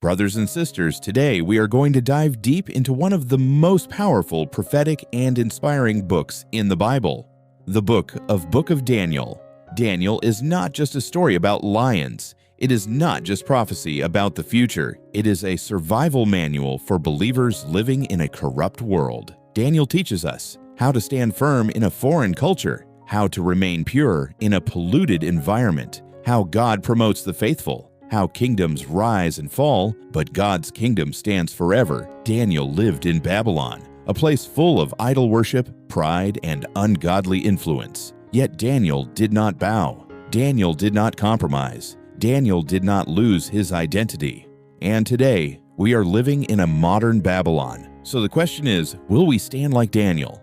Brothers and sisters, today we are going to dive deep into one of the most powerful, prophetic, and inspiring books in the Bible, the Book of Daniel. Daniel is not just a story about lions. It is not just prophecy about the future. It is a survival manual for believers living in a corrupt world. Daniel teaches us how to stand firm in a foreign culture, how to remain pure in a polluted environment, how God promotes the faithful, how kingdoms rise and fall, but God's kingdom stands forever. Daniel lived in Babylon, a place full of idol worship, pride, and ungodly influence. Yet Daniel did not bow. Daniel did not compromise. Daniel did not lose his identity. And today, we are living in a modern Babylon. So the question is, will we stand like Daniel?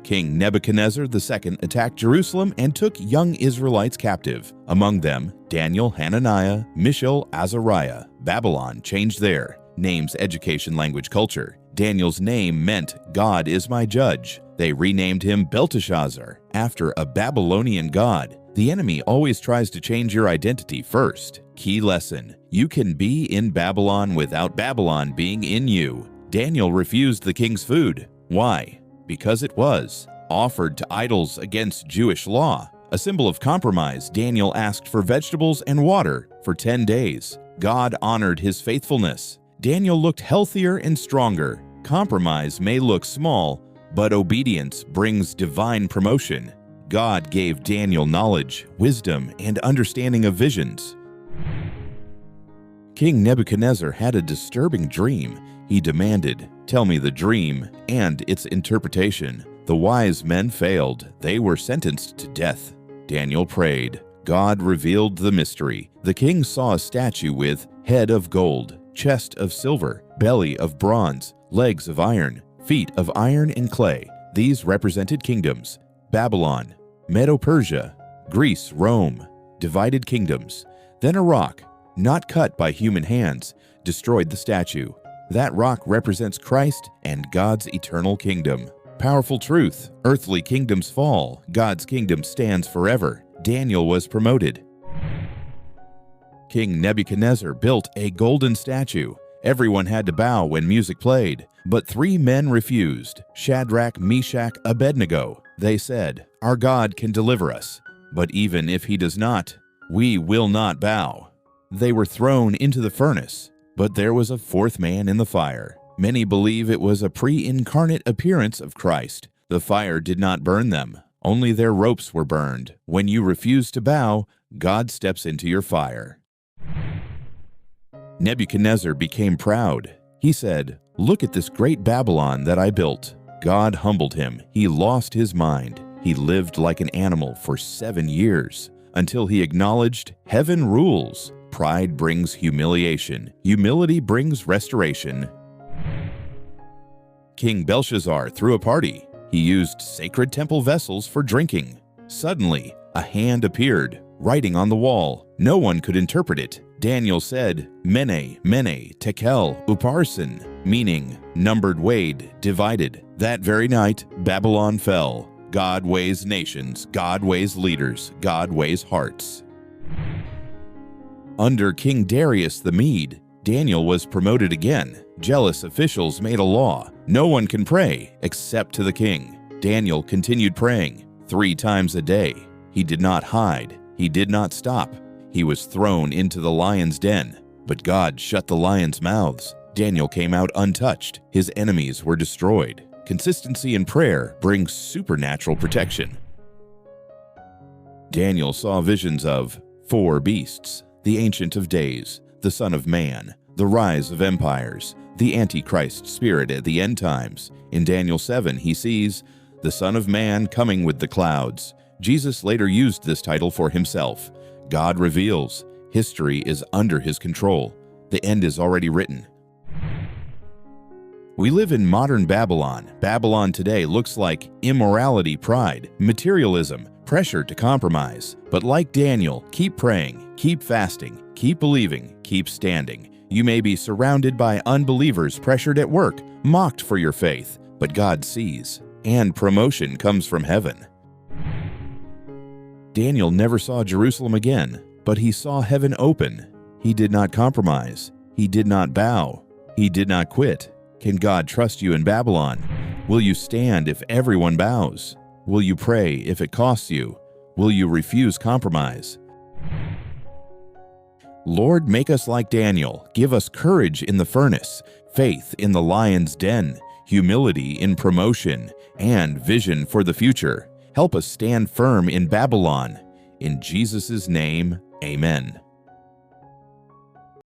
King Nebuchadnezzar II attacked Jerusalem and took young Israelites captive. Among them, Daniel, Hananiah, Mishael, Azariah. Babylon changed their names, education, language, culture. Daniel's name meant God is my judge. They renamed him Belteshazzar, after a Babylonian god. The enemy always tries to change your identity first. Key lesson: you can be in Babylon without Babylon being in you. Daniel refused the king's food. Why? Because it was offered to idols against Jewish law. A symbol of compromise, Daniel asked for vegetables and water for 10 days. God honored his faithfulness. Daniel looked healthier and stronger. Compromise may look small, but obedience brings divine promotion. God gave Daniel knowledge, wisdom, and understanding of visions. King Nebuchadnezzar had a disturbing dream. He demanded, "Tell me the dream and its interpretation." The wise men failed. They were sentenced to death. Daniel prayed. God revealed the mystery. The king saw a statue with head of gold, chest of silver, belly of bronze, legs of iron, feet of iron and clay. These represented kingdoms: Babylon, Medo-Persia, Greece, Rome, divided kingdoms. Then a rock, not cut by human hands, destroyed the statue. That rock represents Christ and God's eternal kingdom. Powerful truth: earthly kingdoms fall, God's kingdom stands forever. Daniel was promoted. King Nebuchadnezzar built a golden statue. Everyone had to bow when music played, but 3 men refused: Shadrach, Meshach, Abednego. They said, "Our God can deliver us, but even if he does not, we will not bow." They were thrown into the furnace, but there was a 4th man in the fire. Many believe it was a pre-incarnate appearance of Christ. The fire did not burn them. Only their ropes were burned. When you refuse to bow, God steps into your fire. Nebuchadnezzar became proud. He said, "Look at this great Babylon that I built." God humbled him. He lost his mind. He lived like an animal for 7 years until he acknowledged heaven rules. Pride brings humiliation. Humility brings restoration. King Belshazzar threw a party. He used sacred temple vessels for drinking. Suddenly, a hand appeared, writing on the wall. No one could interpret it. Daniel said, "Mene, Mene, Tekel, Upharsin," meaning numbered, weighed, divided. That very night, Babylon fell. God weighs nations. God weighs leaders. God weighs hearts. Under King Darius the Mede, Daniel was promoted again. Jealous officials made a law: no one can pray except to the king. Daniel continued praying 3 times a day. He did not hide. He did not stop. He was thrown into the lion's den, but God shut the lions' mouths. Daniel came out untouched. His enemies were destroyed. Consistency in prayer brings supernatural protection. Daniel saw visions of 4 beasts: the Ancient of Days, the Son of Man, the rise of empires, the Antichrist spirit at the end times. In Daniel 7, he sees the Son of Man coming with the clouds. Jesus later used this title for himself. God reveals history is under his control. The end is already written. We live in modern Babylon. Babylon today looks like immorality, pride, materialism, pressure to compromise. But like Daniel, keep praying, keep fasting, keep believing, keep standing. You may be surrounded by unbelievers, pressured at work, mocked for your faith, but God sees, and promotion comes from heaven. Daniel never saw Jerusalem again, but he saw heaven open. He did not compromise. He did not bow. He did not quit. Can God trust you in Babylon? Will you stand if everyone bows? Will you pray if it costs you? Will you refuse compromise? Lord, make us like Daniel. Give us courage in the furnace, faith in the lion's den, humility in promotion, and vision for the future. Help us stand firm in Babylon. In Jesus' name, amen.